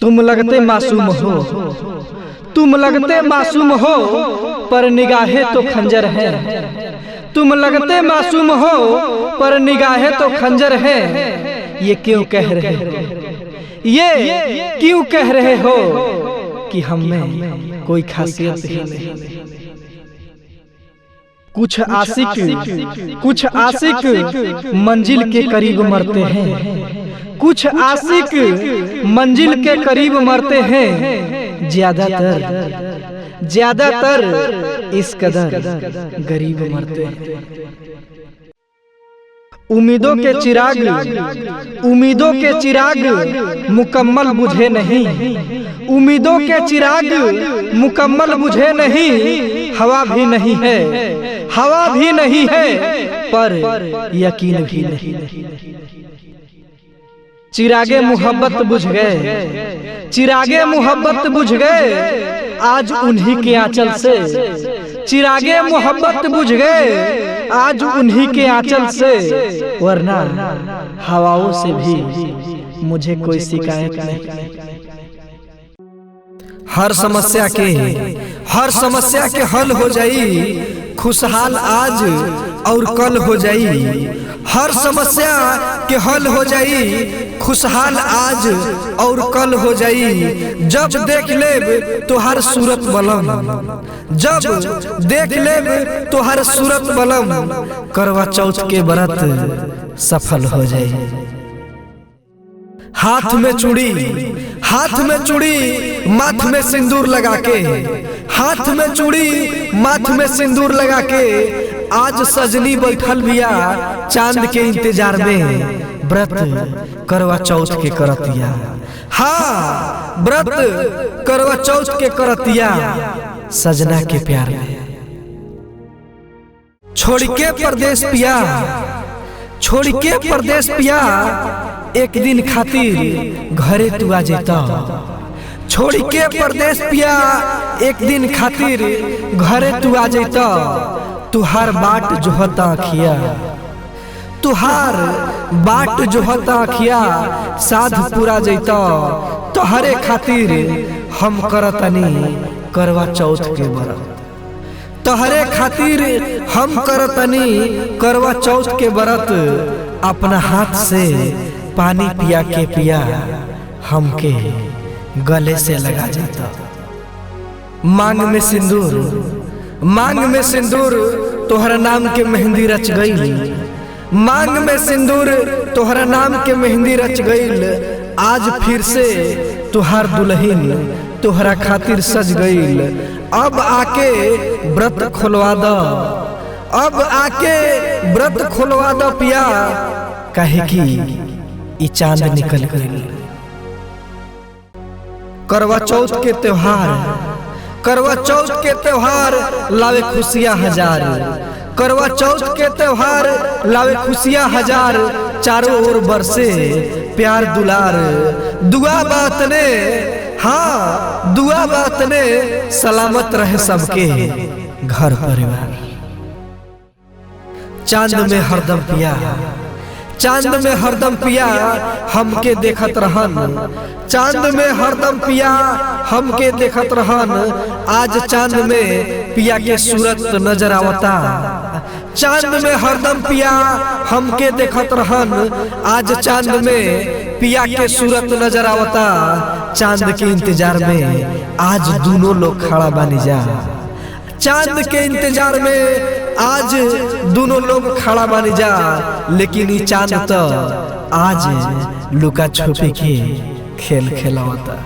तुम लगते मासूम हो, तुम लगते मासूम हो, पर निगाहें तो खंजर है। तुम लगते मासूम हो, पर निगाहें तो खंजर है। ये क्यों कह रहे हो, ये क्यों कह रहे हो कि हम में कोई खासियत ही नहीं। कुछ आशिक मंजिल के करीब मरते हैं, कुछ आशिक मंजिल के करीब मरते हैं। ज्यादातर इस कदर गरीब मरते हैं। उम्मीदों के चिराग मुकम्मल बुझे नहीं, उम्मीदों के चिराग मुकम्मल बुझे नहीं। हवा भी नहीं है, हवा भी नहीं है, पर यकीन भी नहीं। चिरागे मोहब्बत बुझ गए, चिरागे मोहब्बत बुझ गए आज उन्हीं के आंचल से। चिरागे मोहब्बत बुझ गए आज उन्हीं के आंचल से, वरना हवाओं से भी मुझे कोई शिकायत नहीं। हर समस्या के हल हो जाई, खुशहाल आज और कल हो जाई। हर समस्या के हल हो जाई, खुशहाल आज और कल हो जाई। जब देख ले तोहर सूरत बलम, जब देख ले तोहर सूरत बलम, करवा चौथ के व्रत सफल हो जाई। हाथ में चूड़ी, माथ में सिंदूर लगा के, हाथ में चूड़ी माथ में सिंदूर लगा के, आज सजनी बैठल बिया चांद के इंतजार में। व्रत करवा चौथ के करतिया, हाँ व्रत करवा चौथ के करतिया, सजना के प्यार में। छोड़ के परदेश पिया, छोड़ के परदेश पिया, एक दिन खातिर घरे तू आ जेता। छोड़ के परदेश पिया, एक दिन खातिर घरे तू आ जेता। तुहार बाट जोहता खिया, तुहार बाट जोहता खिया, साध पूरा जैता। तोहरे खातिर हम करतनी करवा चौथ के व्रत, तोहरे खातिर हम करतनी करवा चौथ के व्रत। अपना हाथ से पानी पिया के पिया हमके गले से लगा जाता। मांग में सिंदूर, मांग में सिंदूर तोहरा नाम के मेहंदी रच गई। मांग में सिंदूर तोहरा नाम के मेहंदी रच गई। आज फिर से तुहार दुल्हन तोहरा खातिर सज गई। अब आके व्रत खोलवा दो, अब आके व्रत खोलवा दो पिया, काहे कि ई चांद निकल गई। करवा चौथ के त्योहार, करवा चौथ के त्योहार लावे खुशियां हजार। करवा चौथ के त्योहार लावे खुशियां हजार। चारों ओर बरसे प्यार दुलार। दुआ बात ने, हाँ दुआ बात ने, सलामत रहे सबके घर परिवार। चांद में हरदम पिया, चांद में हरदम पिया हमके देखत रहन। चांद में हरदम पिया हमके देखत रहन। आज चांद में पिया के सूरत नजर आवता। चांद में हरदम पिया हमके देखत रहन। आज चांद में पिया के सूरत नजर आवता। चांद के इंतजार में आज दोनों लोग खड़ा बानी जा। चांद के इंतजार में आज दोनों लोग खड़ा बानी जा। लेकिन ये चांद तो आज लुका छुपी के खेल खेलावता।